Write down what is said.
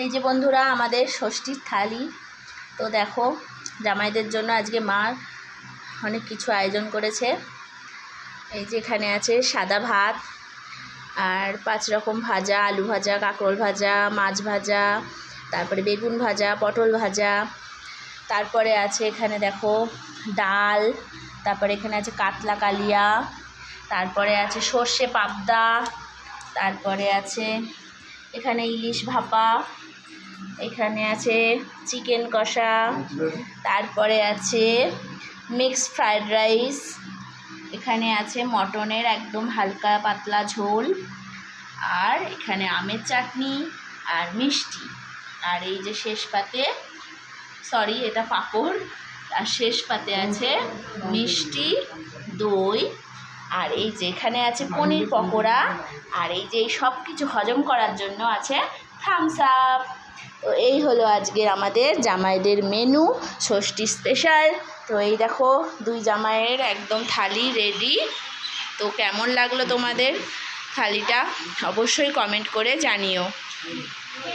এই যে বন্ধুরা আমাদের ষষ্ঠীর থালি। তো দেখো জামাইদের জন্য আজকে মা অনেক কিছু আয়োজন করেছে। এই যে এখানে আছে সাদা ভাত আর 5 রকম ভাজা, আলু ভাজা, কাঁকরোল ভাজা, মাছ ভাজা, তারপরে বেগুন ভাজা, পটল ভাজা, তারপরে আছে এখানে দেখো ডাল, তারপরে এখানে আছে কাতলা কালিয়া, তারপরে আছে সর্ষে পাবদা, তারপরে আছে এখানে ইলিশ ভাপা, এখানে আছে চিকেন কষা, তারপরে আছে মিক্সড ফ্রাইড রাইস, এখানে আছে মটনের একদম হালকা পাতলা ঝোল, আর এখানে আমের চাটনি আর মিষ্টি, আর এই যে শেষ পাতে এটা পাঁপড়, আর শেষ পাতে আছে মিষ্টি দই, আর এই যে এখানে আছে পনির পকোড়া, আর এই যে সব কিছু হজম করার জন্য আছে থামস আপ। তো এই হলো আজকের আমাদের জামাইদের মেনু, ষষ্ঠী স্পেশাল। তো এই দেখো 2 জামাইয়ের একদম থালি রেডি। তো কেমন লাগলো তোমাদের থালিটা অবশ্যই কমেন্ট করে জানিও।